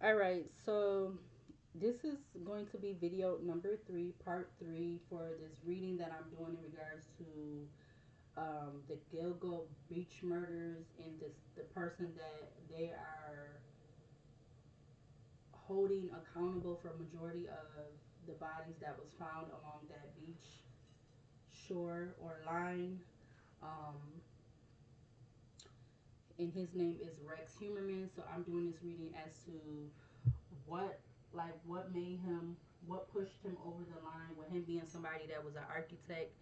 All right, so this is going to be video number 3, part 3 for this reading that I'm doing in regards to the GILGO beach murders and the person that they are holding accountable for majority of the bodies that was found along that beach shore or line. Um, and his name is Rex Humerman. So I'm doing this reading as to what what made him, what pushed him over the line with him being somebody that was an architect.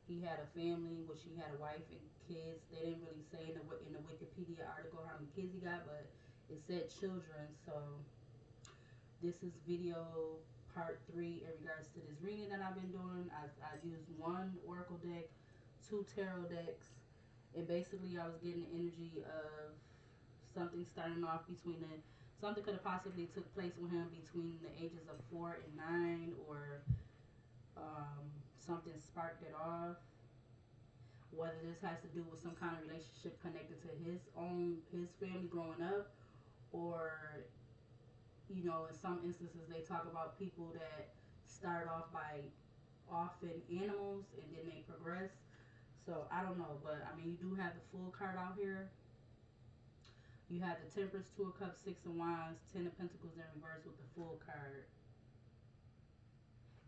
He had a family, which he had a wife and kids. They didn't really say in the Wikipedia article how many kids he got, but it said children. So this is video part 3 in regards to this reading that I've been doing. I used one oracle deck, two tarot decks, and basically I was getting the energy of something starting off between the, something could have possibly took place with him between the ages of 4 and 9, or something sparked it off. Whether this has to do with some kind of relationship connected to his family growing up, or in some instances they talk about people that start off by often animals and then they progress. So I don't know, but I mean, you do have the full card out here. You have the Temperance, Two of Cups, Six of Wands, Ten of Pentacles in reverse with the full card.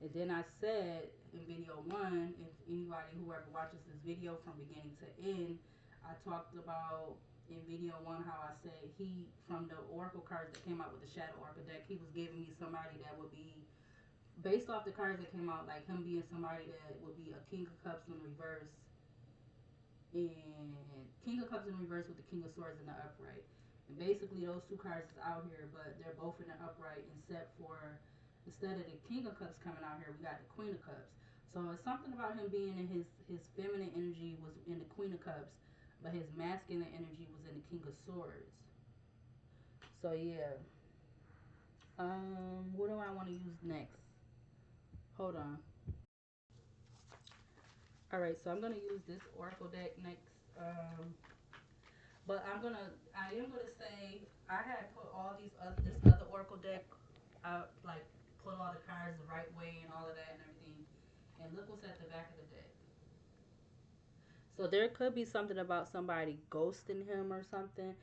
And then I said in video 1, if anybody, whoever watches this video from beginning to end, I talked about in video 1 how I said he, from the oracle cards that came out with the Shadow Oracle deck, he was giving me somebody that would be, based off the cards that came out, like him being somebody that would be a King of Cups in reverse, and King of Cups in reverse with the King of Swords in the upright. And basically, those two cards is out here, but they're both in the upright, except for instead of the King of Cups coming out here, we got the Queen of Cups. So it's something about him being in his feminine energy was in the Queen of Cups, but his masculine energy was in the King of Swords. So yeah. What do I want to use next? Hold on. All right, so I'm gonna use this Oracle deck next. But I am gonna say I had put all this other Oracle deck out, like put all the cards the right way and all of that and everything. And look what's at the back of the deck. So there could be something about somebody ghosting him or something.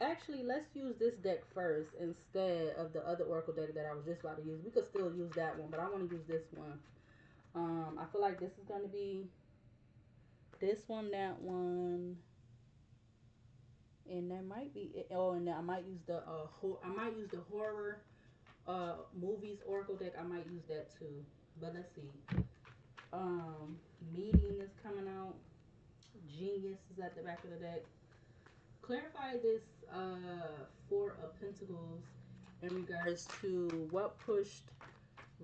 Actually, let's use this deck first instead of the other Oracle deck that I was just about to use. We could still use that one, but I want to use this one. I feel like this is gonna be this one, that one, and that might be. Oh, and I might use I might use the horror movies oracle deck. I might use that too. But let's see. Meeting is coming out. Genius is at the back of the deck. Clarify this Four of Pentacles in regards to what pushed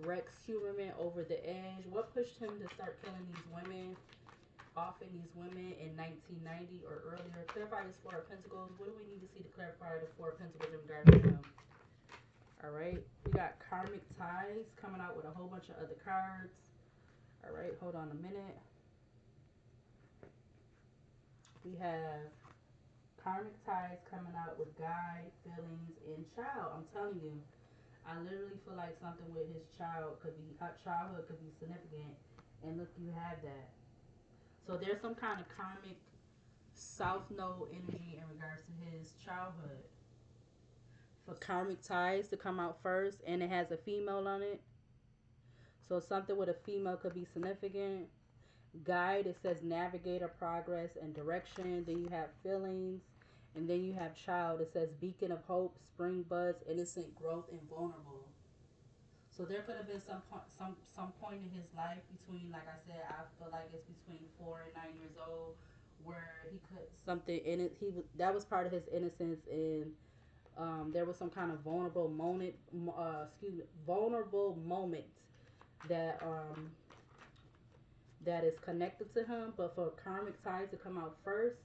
Rex Huberman over the edge. What pushed him to start killing these women, offing these women in 1990 or earlier. Clarify this Four of Pentacles. What do we need to see to clarify the Four of Pentacles in regards to him? All right, we got karmic ties coming out with a whole bunch of other cards. All right, hold on a minute. We have karmic ties coming out with guide, feelings, and child. I'm telling you, I literally feel like something with his childhood could be significant. And look, you have that. So there's some kind of karmic South Node energy in regards to his childhood. For karmic ties to come out first, and it has a female on it. So something with a female could be significant. Guide, it says navigator, progress, and direction. Then you have feelings. And then you have child. It says beacon of hope, spring buds, innocent growth, and vulnerable. So there could have been some point in his life between, like I said, I feel like it's between 4 and 9 years old, where he could something in it. That was part of his innocence, and there was some kind of vulnerable moment that that is connected to him. But for karmic ties to come out first,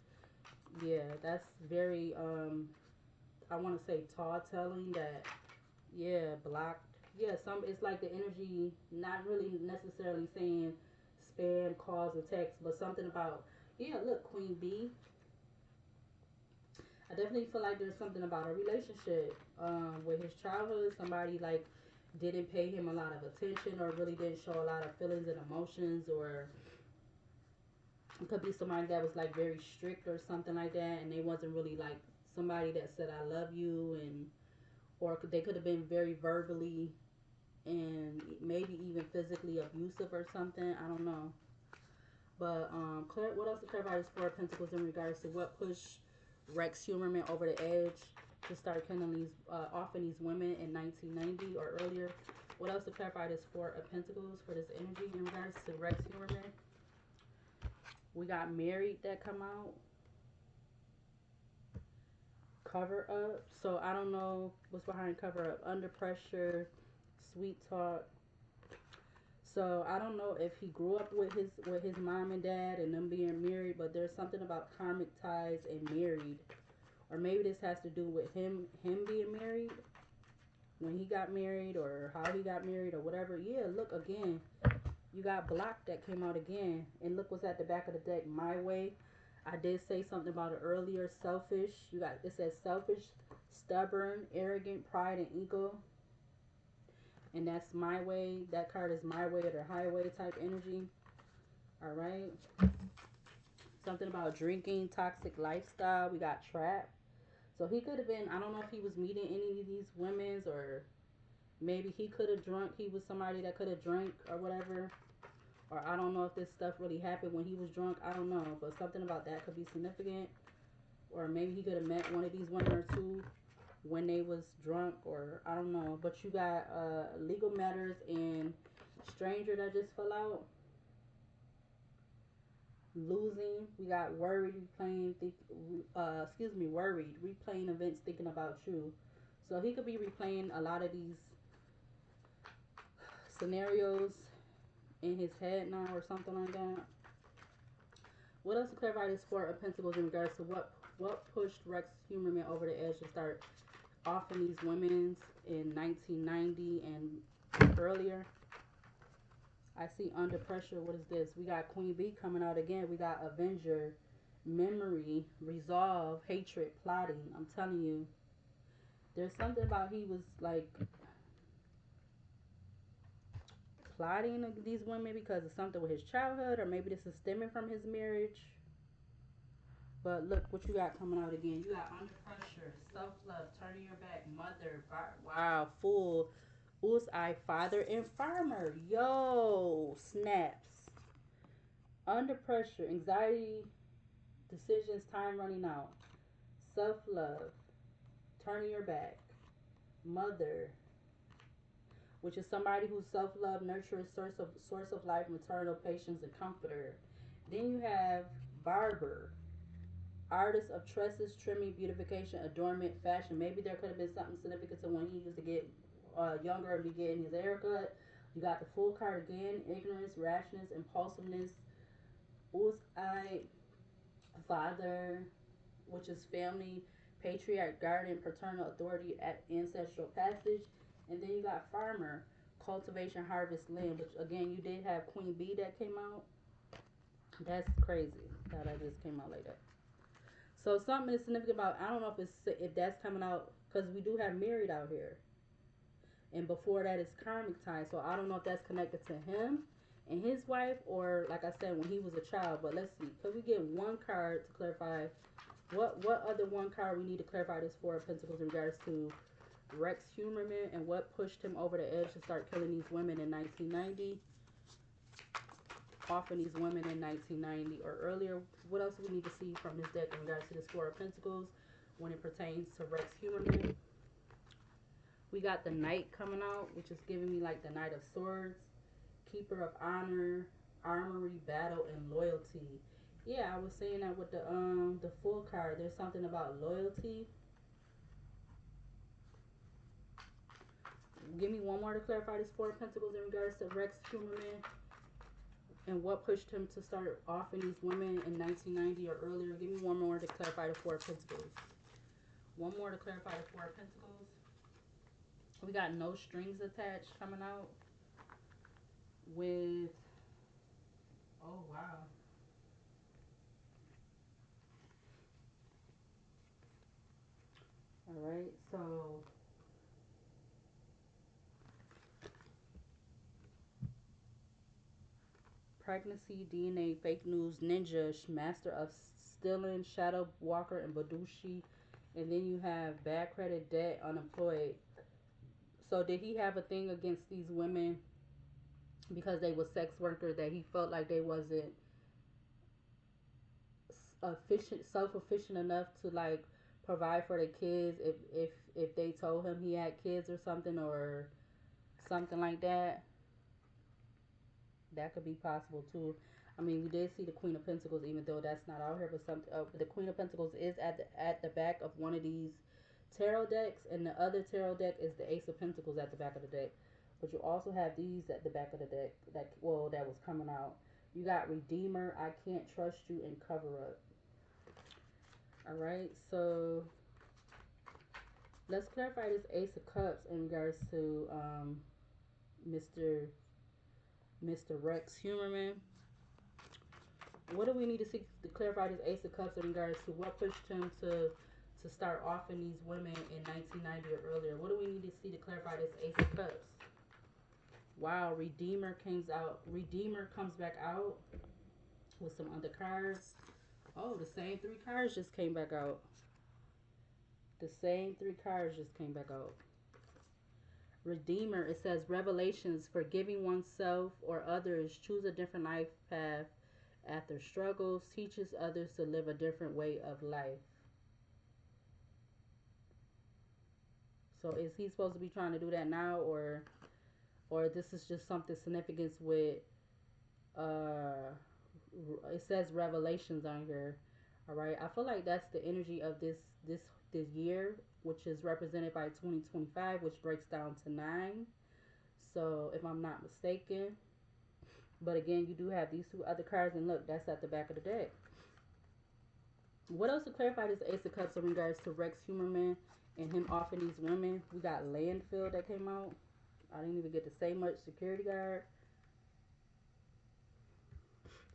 yeah, that's very I want to say tall telling that, yeah, blocked. Yeah, some, it's like the energy not really necessarily saying spam calls or text, but something about, yeah, look, Queen Bee. I definitely feel like there's something about a relationship with his childhood. Somebody like didn't pay him a lot of attention or really didn't show a lot of feelings and emotions, or it could be somebody that was like very strict or something like that, and they wasn't really like somebody that said I love you, and or they could have been very verbally and maybe even physically abusive or something. I don't know. But what else to clarify is Four of Pentacles in regards to what pushed Rex Humerman over the edge to start killing these, offing these women in 1990 or earlier. What else to clarify is Four of Pentacles for this energy in regards to Rex Humerman. We got married that come out. Cover up. So I don't know what's behind cover up. Under pressure, sweet talk. So I don't know if he grew up with his mom and dad and them being married, but there's something about karmic ties and married, or maybe this has to do with him being married when he got married or how he got married or whatever. Yeah, look again. You got blocked that came out again, and look what's at the back of the deck. My way. I did say something about it earlier. Selfish. You got it says selfish, stubborn, arrogant, pride, and ego. And that's my way. That card is my way or highway type energy. All right. Something about drinking, toxic lifestyle. We got trapped. So he could have been, I don't know if he was meeting any of these women's, or maybe he could have drunk. He was somebody that could have drank or whatever. Or I don't know if this stuff really happened when he was drunk. I don't know. But something about that could be significant. Or maybe he could have met one of these women or two when they was drunk, or I don't know. But you got legal matters and stranger that just fell out. Losing. We got worried, worried, replaying events, thinking about you. So he could be replaying a lot of these scenarios in his head now or something like that. What else to clarify this Four of Pentacles in regards to what pushed Rex Humerman over the edge to start offering these women in 1990 and earlier? I see under pressure. What is this? We got Queen Bee coming out again. We got Avenger, memory, resolve, hatred, plotting. I'm telling you, there's something about he was like plotting these women because of something with his childhood, or maybe this is stemming from his marriage. But look what you got coming out again. You got under pressure, self love, turning your back, mother, wow, fool, I, father, and farmer. Yo, snaps. Under pressure, anxiety, decisions, time running out, self love, turning your back, mother, which is somebody who's self love, nurturer, source of life, maternal patience, and comforter. Then you have barber, artist of tresses, trimming, beautification, adornment, fashion. Maybe there could have been something significant to when he used to get younger and be getting his haircut. You got the full card again: ignorance, rashness, impulsiveness. I, father, which is family, patriarch, guardian, paternal authority, at ancestral passage. And then you got farmer, cultivation, harvest, land, which again you did have Queen Bee that came out. That's crazy that I just came out like that. So something is significant about, I don't know if that's coming out because we do have married out here, and before that is karmic tie. So I don't know if that's connected to him and his wife, or like I said, when he was a child. But let's see. Could we get one card to clarify what other one card we need to clarify this Four of Pentacles in regards to Rex Humerman and what pushed him over the edge to start killing these women in 1990, offering these women in 1990 or earlier. What else do we need to see from this deck in regards to this Four of Pentacles when it pertains to Rex Humerman? We got the Knight coming out, which is giving me like the Knight of Swords, Keeper of Honor, Armory, Battle, and Loyalty. Yeah, I was saying that with the full card. There's something about loyalty. Give me one more to clarify this Four of Pentacles in regards to Rex Humerman and what pushed him to start offering these women in 1990 or earlier. Give me one more to clarify the Four of Pentacles. One more to clarify the Four of Pentacles. We got no strings attached coming out with, oh wow. right, so pregnancy, DNA, fake news, ninja, master of stealing, shadow walker, and badushi. And then you have bad credit, debt, unemployed. So did he have a thing against these women because they were sex workers that he felt like they wasn't efficient, self-efficient enough to like provide for the kids if they told him he had kids or something, or something like that? That could be possible too. I mean, we did see the Queen of Pentacles, even though that's not out here, but some the Queen of Pentacles is at the back of one of these tarot decks, and the other tarot deck is the Ace of Pentacles at the back of the deck. But you also have these at the back of the deck that was coming out. You got Redeemer, I can't trust you, and Cover Up. All right, so let's clarify this Ace of Cups in regards to Mr. Rex Humerman. What do we need to see to clarify this Ace of Cups in regards to what pushed him to start offing these women in 1990 or earlier? What do we need to see to clarify this Ace of Cups? Wow, Redeemer comes out. Redeemer comes back out with some other cards. Oh, the same three cards just came back out. The same three cards just came back out. Redeemer, it says revelations, forgiving oneself or others, choose a different life path after struggles, teaches others to live a different way of life. So is he supposed to be trying to do that now, or this is just something significance with uh it says revelations on here. All right, I feel like that's the energy of this year, which is represented by 2025, which breaks down to 9. So if I'm not mistaken, but again, you do have these two other cards, and look, that's at the back of the deck. What else to clarify this Ace of Cups in regards to Rex Humerman and him offering these women? We got landfill that came out. I didn't even get to say much. Security guard.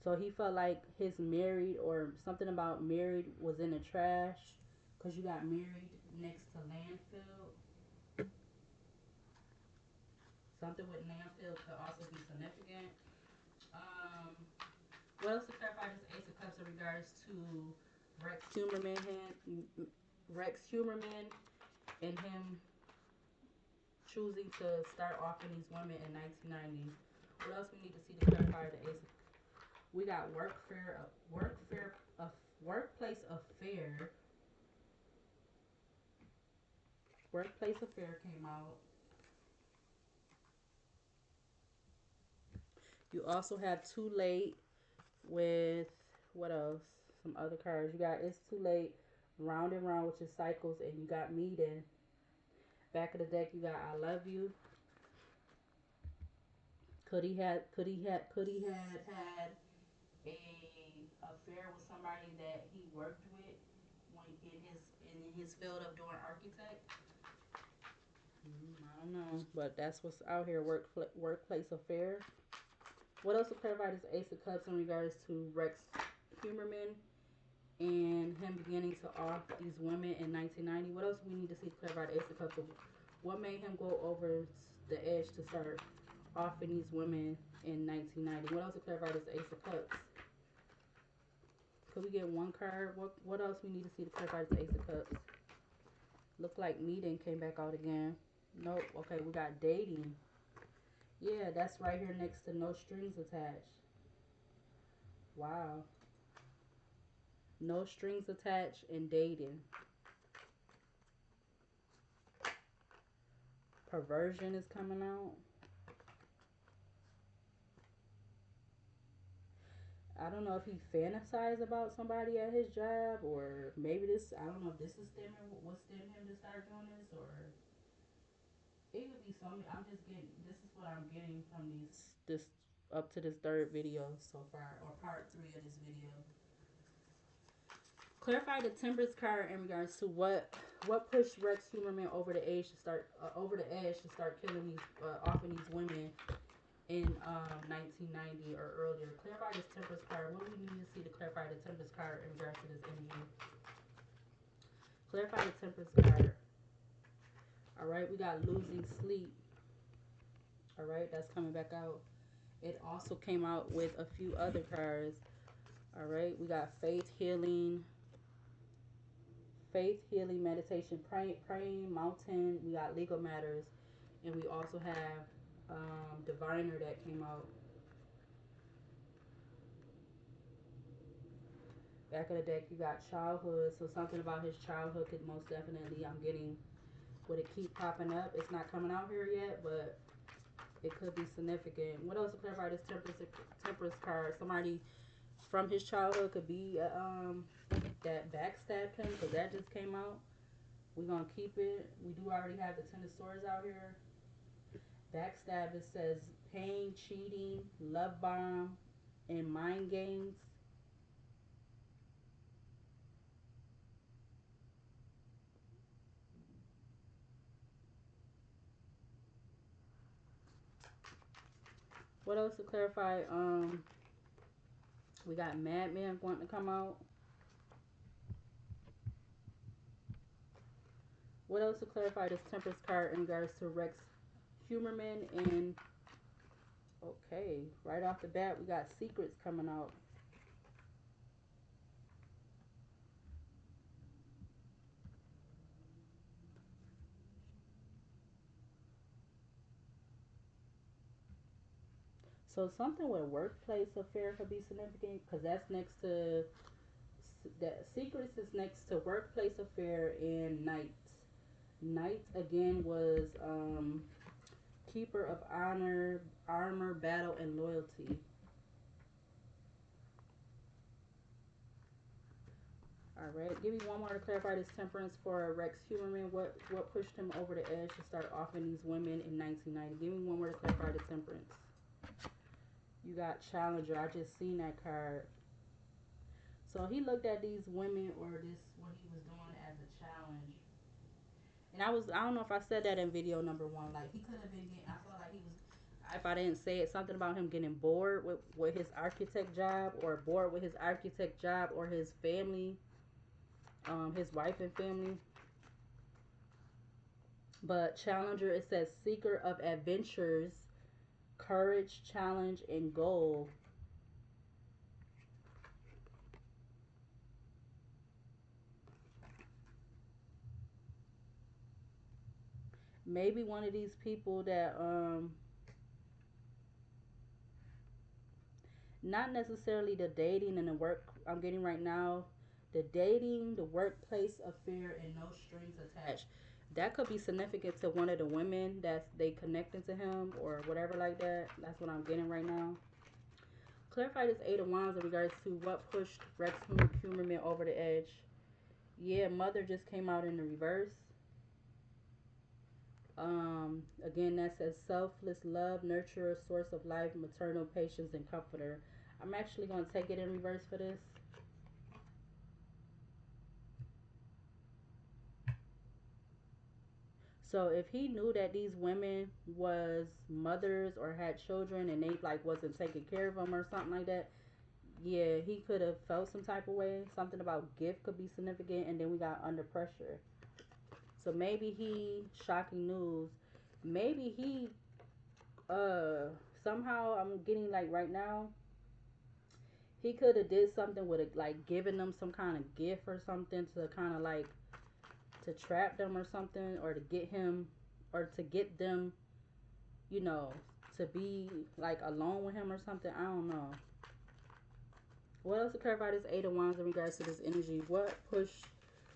So he felt like his married or something about married was in the trash, because you got married next to landfill. Something with landfill could also be significant. Um, what else to clarify this Ace of Cups in regards to Rex Humerman, Rex Humerman, and him choosing to start offering these women in 1990s? What else we need to see to clarify the Ace? We got workplace affair. Workplace affair came out. You also have too late with what else? Some other cards. You got it's too late, round and round, which is cycles, and you got meeting. Back of the deck, you got I love you. Could he had a affair with somebody that he worked with when in his field of doing architect? I don't know, but that's what's out here. Workplace affair. What else to clarify this Ace of Cups in regards to Rex Humerman and him beginning to off these women in 1990? What else we need to see to clarify the Ace of Cups? What made him go over the edge to start offing these women in 1990? What else to clarify this Ace of Cups? Could we get one card? What else we need to see to clarify this Ace of Cups? Look like meeting came back out again. Nope. Okay, we got dating. Yeah, that's right here next to no strings attached. Wow. No strings attached and dating. Perversion is coming out. I don't know if he fantasized about somebody at his job, or maybe this, I don't know if this is what stemmed him to start doing this, or it could be something. I'm just getting, this is what I'm getting from this up to this third video so far, or part 3 of this video. Clarify the Temperance card in regards to what pushed Rex Humerman over the edge to start killing these offing these women in 1990 or earlier. Clarify this Temperance card. What do we need to see to clarify the Temperance card in regards to this energy? Clarify the Temperance card. All right, we got losing sleep. All right, that's coming back out. It also came out with a few other cards. All right, we got faith healing, meditation, praying, mountain. We got legal matters, and we also have diviner that came out. Back of the deck, you got childhood. So something about his childhood could most definitely, I'm getting, would it keep popping up? It's not coming out here yet, but it could be significant. What else to clarify this temperance card? Somebody from his childhood could be that backstabbed him, because that just came out. We're gonna keep it. We do already have the Ten of Swords out here. Backstab, it says pain, cheating, love bomb, and mind games. What else to clarify? We got Madman wanting to come out. What else to clarify this Temperance card in regards to Rex Humerman? And okay, right off the bat, we got secrets coming out. So something with workplace affair could be significant, because that's next to that secrets is next to workplace affair and knights. Knights again was keeper of honor, armor, battle, and loyalty. All right, give me one more to clarify this temperance for Rex Humerman. What pushed him over the edge to start offering these women in 1990? Give me one more to clarify the temperance. You got Challenger. I just seen that card. So he looked at these women, or this what he was doing, as a challenge. And I don't know if I said that in video number one. Like, he could have been getting, I felt like he was, if I didn't say it, something about him getting bored with his architect job, or bored with his architect job, or his family, his wife and family. But Challenger, it says seeker of adventures, courage, challenge, and goal. Maybe one of these people that not necessarily the dating and the work I'm getting right now, the dating, the workplace affair, and no strings attached. That could be significant to one of the women that they connecting to him or whatever like that. That's what I'm getting right now. Clarify this Eight of Wands in regards to what pushed Rex Humerman over the edge. Yeah, Mother just came out in the reverse. Again, that says selfless love, nurturer, source of life, maternal patience, and comforter. I'm actually going to take it in reverse for this. So if he knew that these women was mothers or had children and they like wasn't taking care of them or something like that, yeah, he could have felt some type of way. Something about gift could be significant, and then we got under pressure. So maybe he, shocking news, maybe he somehow, I'm getting like right now, he could have did something with it, like giving them some kind of gift or something to kind of like to trap them or something, or to get him, or to get them, you know, to be like alone with him or something. I don't know. What else to clarify this Eight of Wands in regards to this energy? What pushed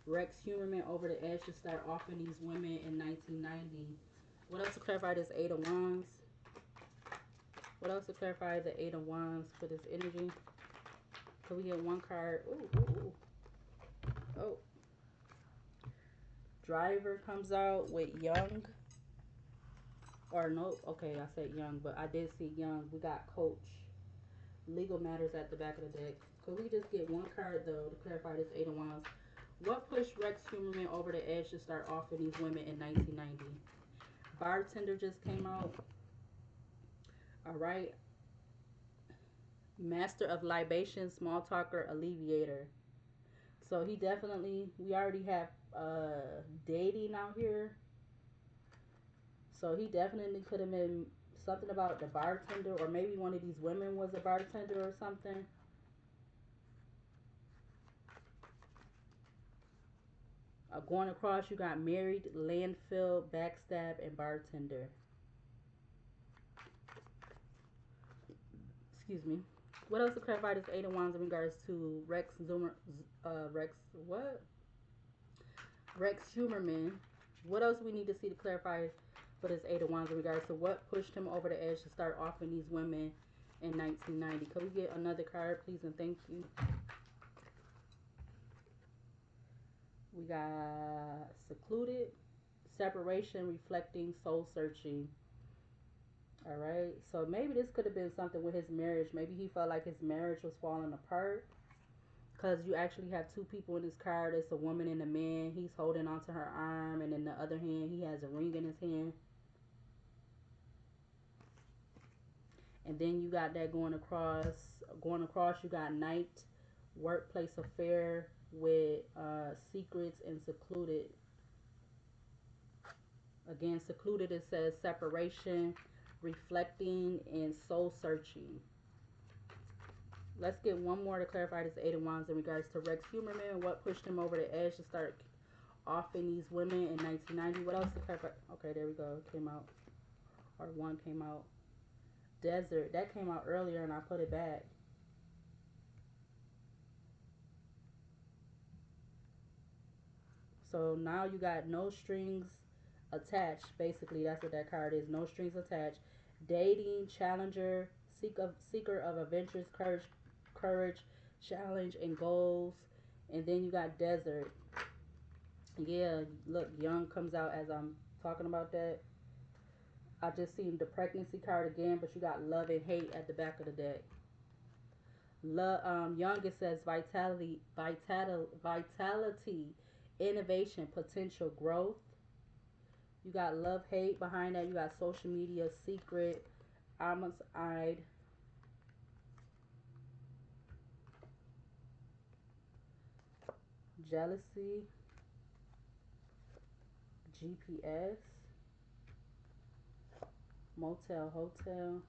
Rex Humerman over the edge to start offering these women in 1990? What else to clarify this Eight of Wands? What else to clarify the Eight of Wands for this energy? Could we get one card? Ooh, ooh, ooh. Oh. Driver comes out with young. Or no, okay, I said young, but I did see young. We got coach. Legal matters at the back of the deck. Could we just get one card, though, to clarify this Eight of Wands? What pushed Rex Humerman over the edge to start offering these women in 1990? Bartender just came out. All right. Master of libation, small talker, alleviator. So he definitely, we already have dating out here. So he definitely could have been something about the bartender, or maybe one of these women was a bartender or something. Going across, you got married, landfill, backstab, and bartender. Excuse me. What else to clarify this Eight of Wands in regards to Rex Zoomer, Rex, what? Rex Humerman. What else we need to see to clarify for this Eight of Wands in regards to what pushed him over the edge to start offering these women in 1990? Could we get another card, please, and thank you? We got secluded, separation, reflecting, soul searching. All right. So maybe this could have been something with his marriage. Maybe he felt like his marriage was falling apart. Because you actually have two people in this card. It's a woman and a man. He's holding onto her arm. And in the other hand, he has a ring in his hand. And then you got that going across. Going across, you got night, workplace affair with secrets, and secluded. Again, secluded, it says separation, reflecting, and soul searching. Let's get one more to clarify this Eight of Wands in regards to Rex Humerman. What pushed him over the edge to start offing these women in 1990? What else to clarify? Okay, there we go. It came out. Or one came out. Desert. That came out earlier and I put it back. So now you got no strings attached. Basically, that's what that card is. No strings attached. Dating, challenger, seeker of adventures, courage, challenge, and goals. And then you got desert. Yeah, look, young comes out as I'm talking about that. I just seen the pregnancy card again, but you got love and hate at the back of the deck. Young, it says vitality, innovation, potential growth. You got love, hate behind that. You got social media, secret, almost eyed, jealousy, GPS, motel, hotel,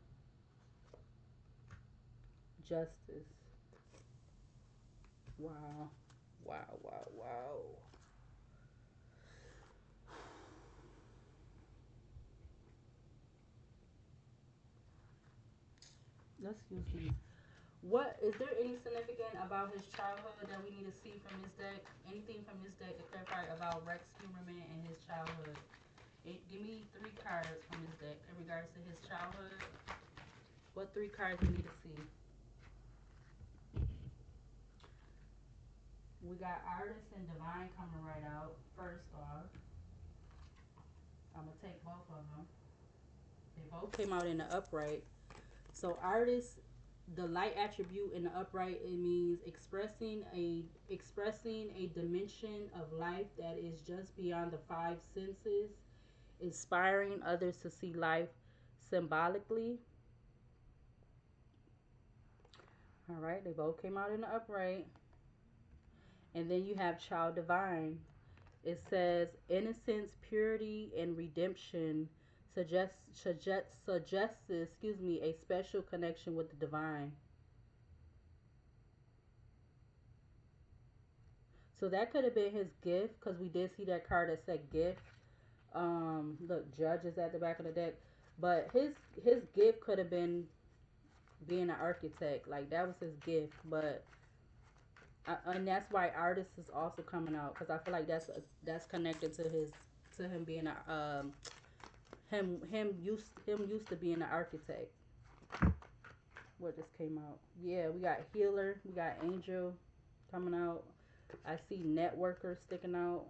justice. Wow. Wow, wow, wow. Let's use these. What is there any significant about his childhood that we need to see from this deck? Anything from this deck to clarify about Rex Humerman and his childhood? Give me three cards from this deck in regards to his childhood. What three cards we need to see? We got Artist and Divine coming right out. First off, I'm gonna take both of them. They both came out in the upright. So Artist, the light attribute in the upright, it means expressing a dimension of life that is just beyond the five senses, inspiring others to see life symbolically. All right, they both came out in the upright. And then you have Child Divine. It says innocence, purity, and redemption suggests, a special connection with the divine. So that could have been his gift, because we did see that card that said gift. Look, Judge is at the back of the deck, but his gift could have been being an architect. Like that was his gift, but and that's why Artist is also coming out, because I feel like that's connected to him being a him used to being an architect. What just came out? Yeah, we got Healer, we got Angel coming out. I see Networker sticking out.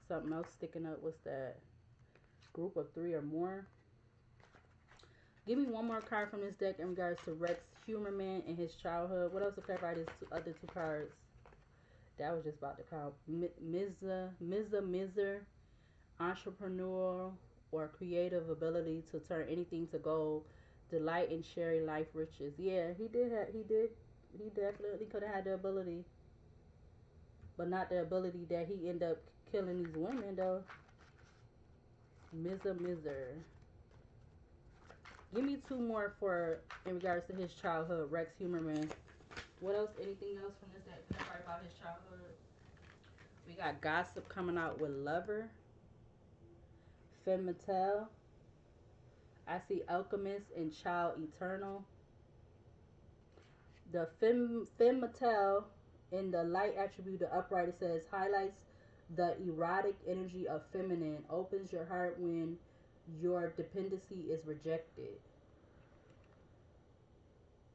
Something else sticking up. What's that? Group of three or more. Give me one more card from this deck in regards to Rex Humerman and his childhood. What else to clarify these other two cards? That was just about to count. Miser, entrepreneurial or creative ability to turn anything to gold, delight in sharing life riches. Yeah, he definitely could have had the ability, but not the ability that he ended up killing these women though. Mizer. Give me two more for in regards to his childhood. Rex Humerman. What else? Anything else from this that clarify about his childhood? We got gossip coming out with Lover. Femme Mattel. I see Alchemist and Child Eternal. The Femme Mattel in the light attribute, the upright, it says highlights the erotic energy of feminine, opens your heart when your dependency is rejected.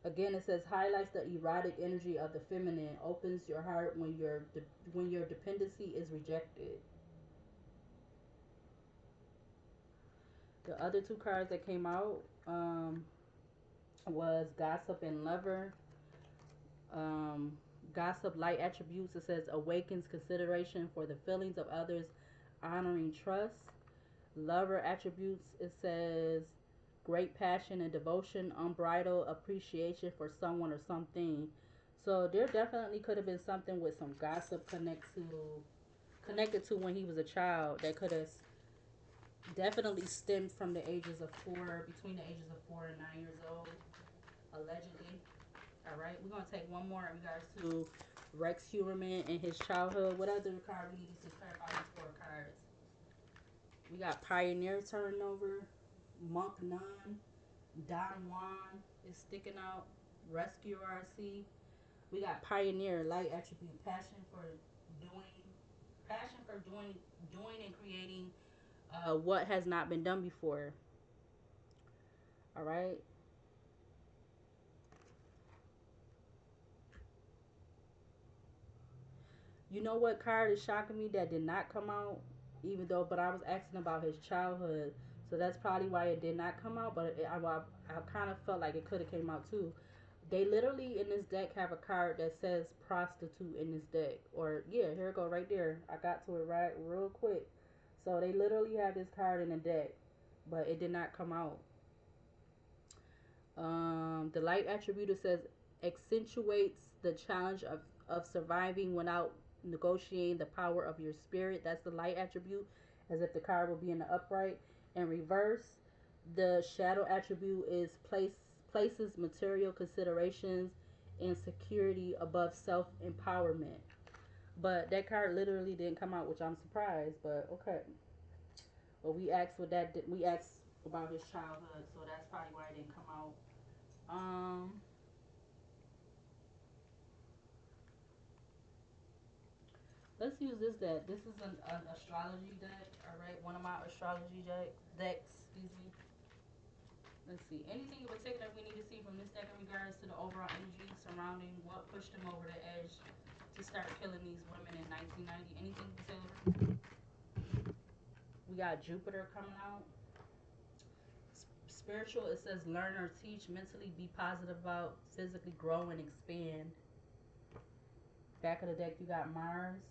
Again, it says highlights the erotic energy of the feminine, opens your heart when your dependency is rejected. The other two cards that came out was Gossip and Lover. Um, Gossip light attributes, it says awakens consideration for the feelings of others, honoring trust. Lover attributes, it says great passion and devotion, unbridled appreciation for someone or something. So there definitely could have been something with some gossip connected to when he was a child that could have definitely stemmed from the ages of between the ages of 4 and 9 years old, allegedly. All right, we're gonna take one more in regards to Rex Huerman and his childhood. What other card we need to clarify these four cards? We got Pioneer turning over, Monk Nun, Don Juan is sticking out, Rescue RC. We got Pioneer, light attribute, passion for doing and creating what has not been done before. All right. You know what card is shocking me that did not come out, even though, but I was asking about his childhood, so that's probably why it did not come out. But I kind of felt like it could have came out too. They literally in this deck have a card that says prostitute in this deck, or yeah, here it go right there. I got to it right real quick. So they literally have this card in the deck, but it did not come out. The light attribute says accentuates the challenge of surviving without negotiating the power of your spirit. That's the light attribute, as if the card will be in the upright. In reverse, the shadow attribute is places material considerations and security above self empowerment. But that card literally didn't come out, which I'm surprised. But okay. Well, we asked about his childhood, so that's probably why it didn't come out. Um, let's use this deck. This is an astrology deck. All right, one of my astrology decks. Excuse me. Let's see. Anything in particular we need to see from this deck in regards to the overall energy surrounding what pushed him over the edge to start killing these women in 1990? Anything in particular? We got Jupiter coming out. Spiritual, it says learn or teach, mentally be positive about, physically grow and expand. Back of the deck, you got Mars.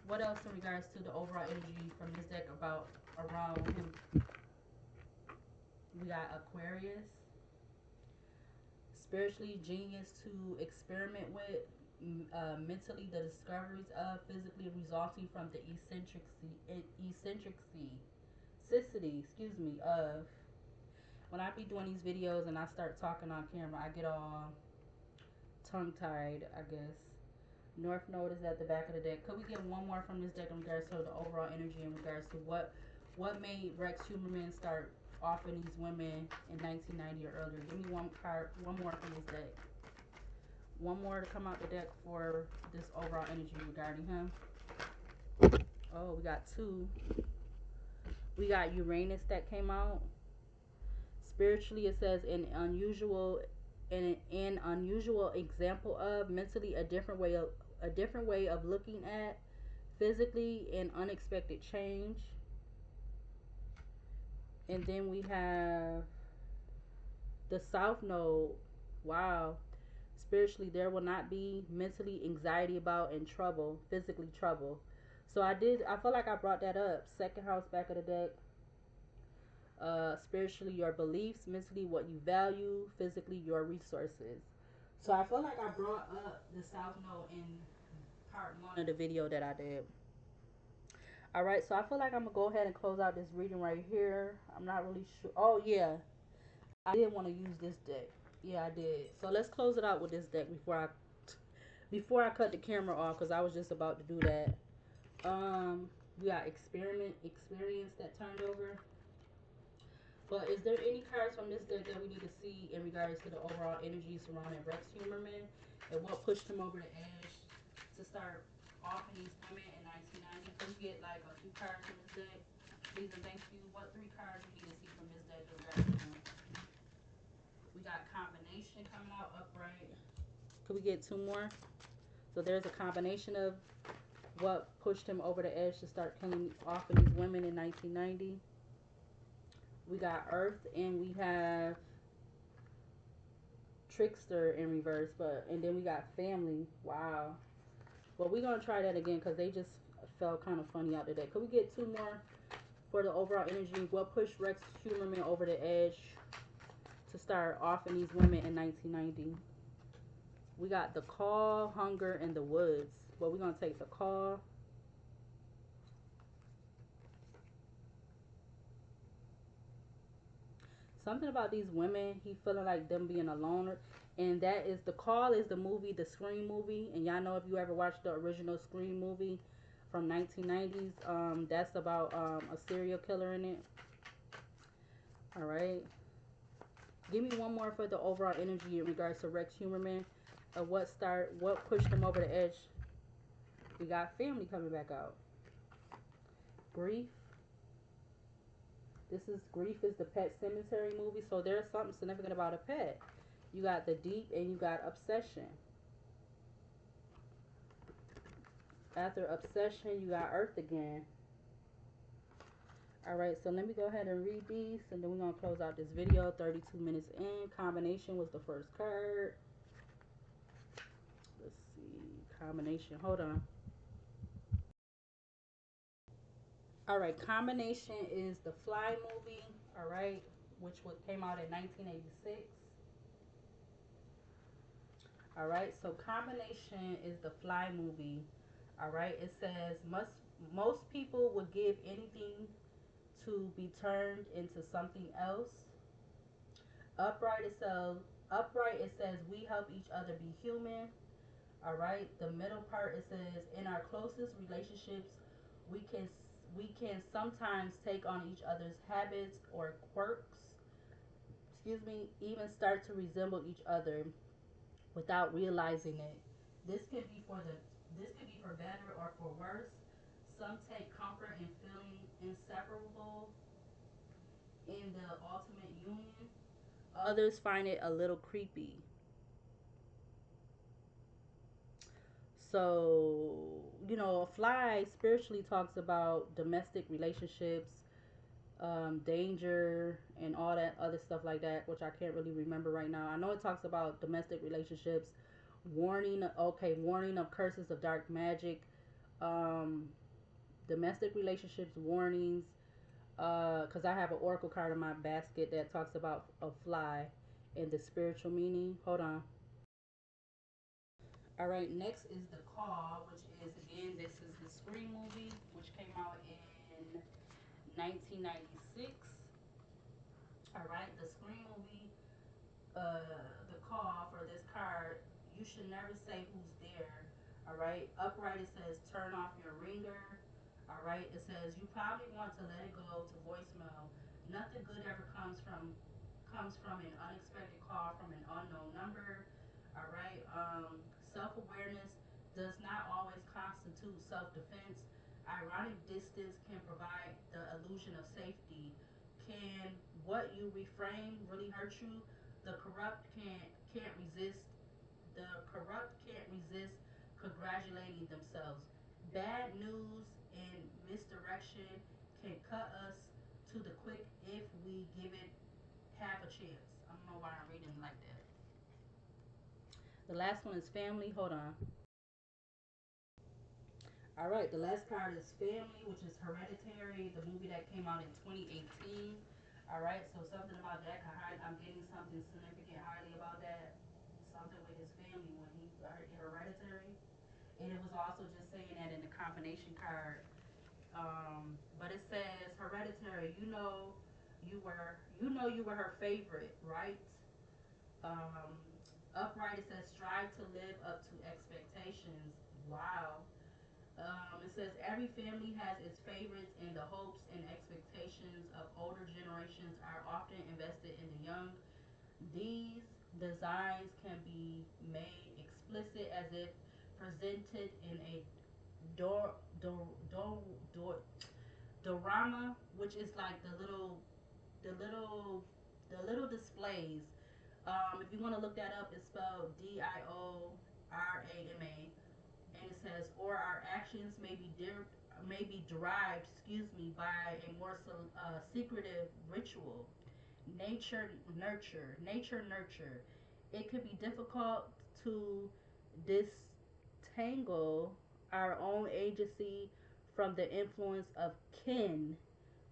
What else in regards to the overall energy from this deck about around him? We got Aquarius. Spiritually, genius to experiment with. Mentally, the discoveries of, physically resulting from the excuse me, of. When I be doing these videos and I start talking on camera, I get all tongue tied, I guess. North Node is at the back of the deck. Could we get one more from this deck in regards to the overall energy in regards to what made Rex Humerman start offering these women in 1990 or earlier? Give me one more from this deck. One more to come out the deck for this overall energy regarding him. Oh, we got two. We got Uranus that came out. Spiritually, it says an unusual example of, mentally a different way of looking at, physically an unexpected change. And then we have the South Node. Wow. Spiritually, there will not be, mentally anxiety about, and trouble, physically trouble. So I feel like I brought that up. Second house, back of the deck. Spiritually, your beliefs, mentally what you value, physically your resources. So I feel like I brought up the South Node in part one of the video that I did. All right, so I feel like I'm gonna go ahead and close out this reading right here. I'm not really sure. Oh yeah, I did want to use this deck. Yeah, I did. So let's close it out with this deck before I cut the camera off because I was just about to do that. We got experience that turned over. But is there any cards from this deck that we need to see in regards to the overall energy surrounding Rex Humerman and what pushed him over the edge to start offering these women in 1990? Can we get like a few cards from this deck? Please and thank you. What three cards we need to see from this deck in regards to him? We got combination coming out upright. Could we get two more? So there's a combination of what pushed him over the edge to start killing off of these women in 1990. We got Earth and we have Trickster in reverse, but and then we got Family. Wow. Well, we're gonna try that again because they just felt kind of funny out today. Could we get two more for the overall energy? What pushed Rex Humerman over the edge to start offing these women in 1990? We got the Call, Hunger, and the Woods. Well, we're gonna take the Call. Something about these women, he feeling like them being alone, and that is the Call is the movie, the Scream movie, and y'all know if you ever watched the original Scream movie from 1990s, that's about a serial killer in it. All right, give me one more for the overall energy in regards to Rex Humerman. What pushed him over the edge? We got Family coming back out. Grief. This is Grief is the Pet Cemetery movie, so there's something significant about a pet. You got the Deep and you got Obsession. After Obsession, you got Earth again. Alright, so let me go ahead and read these and then we're going to close out this video. 32 minutes in. Combination was the first card. Let's see. Combination. Hold on. Alright, Combination is the Fly movie. Alright, which came out in 1986. Alright, so Combination is the Fly movie. Alright, it says most people would give anything to be turned into something else. Upright it says we help each other be human. All right. The middle part it says in our closest relationships we can we can sometimes take on each other's habits or quirks. Excuse me, even start to resemble each other without realizing it. This could be for the this could be for better or for worse. Some take comfort in feeling inseparable in the ultimate union. Others find it a little creepy. So, Fly spiritually talks about domestic relationships, danger, and all that other stuff like that, which I can't really remember right now. I know it talks about domestic relationships, warning of curses of dark magic, um, domestic relationships, warnings, because I have an oracle card in my basket that talks about a fly and the spiritual meaning. Hold on. All right, next is The Call, which is again, this is the Scream movie, which came out in 1996. All right, the Scream movie, The Call for this card, you should never say who's there. All right, upright it says turn off your ringer. All right, it says you probably want to let it go to voicemail. Nothing good ever comes from an unexpected call from an unknown number. All right. Self awareness does not always constitute self defense. Ironic distance can provide the illusion of safety. Can what you reframe really hurt you? The corrupt can't resist. The corrupt can't resist congratulating themselves. Bad news and misdirection can cut us to the quick if we give it half a chance. I don't know why I'm reading like that. The last one is Family. Hold on. All right, the last card is Family, which is Hereditary, the movie that came out in 2018. All right, so something about that. I'm getting something significant highly about that. Something with his family when he Hereditary. And it was also just saying that in the combination card, But it says hereditary. You were her favorite, right? Um, Upright. It says strive to live up to expectations. Wow. It says every family has its favorites, and the hopes and expectations of older generations are often invested in the young. These designs can be made explicit as if presented in a door, door, door, door, dorama, which is like the little, the little displays. If you want to look that up, it's spelled DIORAMA, and it says, or our actions may be derived, by a more secretive ritual. Nature nurture. It could be difficult to disentangle our own agency from the influence of kin,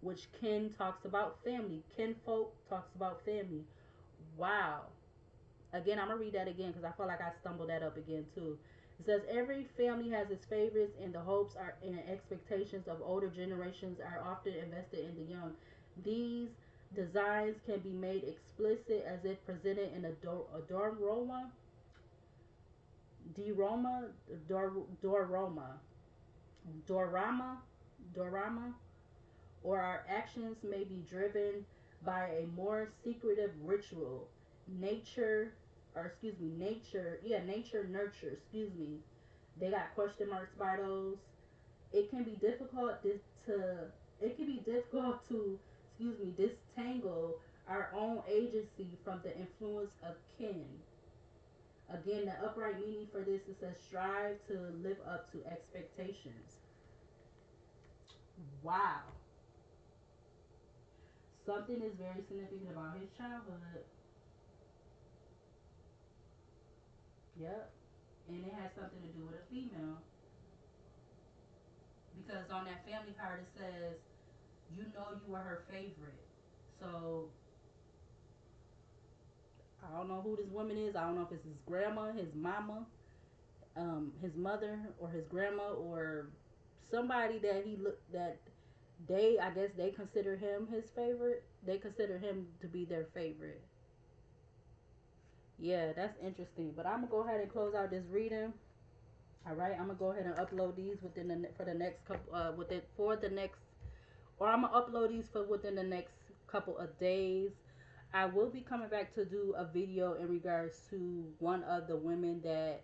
which kin talks about family. Kinfolk talks about family. Wow. Again, I'm gonna read that again because I feel like I stumbled that up again too. It says every family has its favorites, and the hopes are and expectations of older generations are often invested in the young. These designs can be made explicit as if presented in a dorama, dorama, dorama, dorama, dorama, or our actions may be driven by a more secretive ritual. Nature, nature nurture, They got question marks by those. It can be difficult to, it can be difficult to, disentangle our own agency from the influence of kin. Again, the upright meaning for this is says strive to live up to expectations. Wow. Something is very significant about his childhood. Yep. And it has something to do with a female. Because on that family card it says, you were her favorite. So I don't know who this woman is. I don't know if it's his grandma, his mama, his mother, or his grandma, or somebody that he looked that they, I guess they consider him his favorite. They consider him to be their favorite. Yeah, that's interesting. But I'm gonna go ahead and close out this reading. All right, I'm gonna go ahead and upload these within the for the next couple within for the next, or I'm gonna upload these for within the next couple of days. I will be coming back to do a video in regards to one of the women that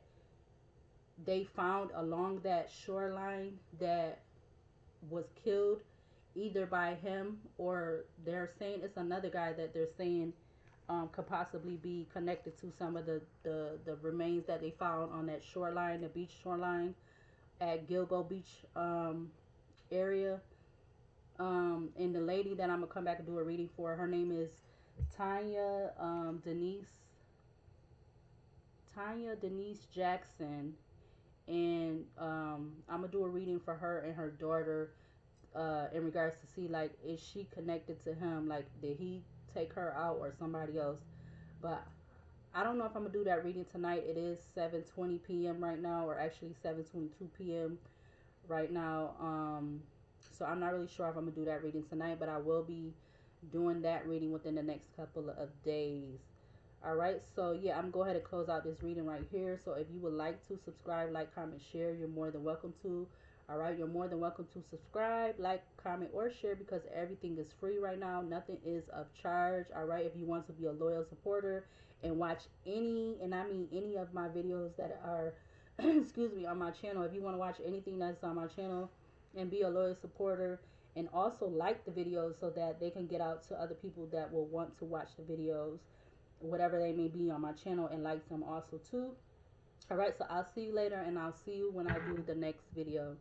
they found along that shoreline that was killed either by him, or they're saying it's another guy that they're saying could possibly be connected to some of the remains that they found on that shoreline, the beach shoreline at GILGO Beach area. And the lady that I'm gonna come back and do a reading for, her name is Tanya Denise Jackson, and I'm gonna do a reading for her and her daughter in regards to see, like, is she connected to him? Like, did he take her out or somebody else? But I don't know if I'm gonna do that reading tonight. It is 7:20 p.m. right now, or actually 7:22 p.m. right now. So I'm not really sure if I'm gonna do that reading tonight, but I will be doing that reading within the next couple of days. All right, so yeah, I'm gonna go ahead and close out this reading right here. So if you would like to subscribe, like, comment, share, you're more than welcome to. All right, you're more than welcome to subscribe, like, comment, or share, because everything is free right now. Nothing is of charge. All right, if you want to be a loyal supporter and watch any, and I mean any of my videos that are excuse me, on my channel, if you want to watch anything that's on my channel and be a loyal supporter, and also like the videos so that they can get out to other people that will want to watch the videos, whatever they may be on my channel, and like them also too. All right, so I'll see you later, and I'll see you when I do the next video.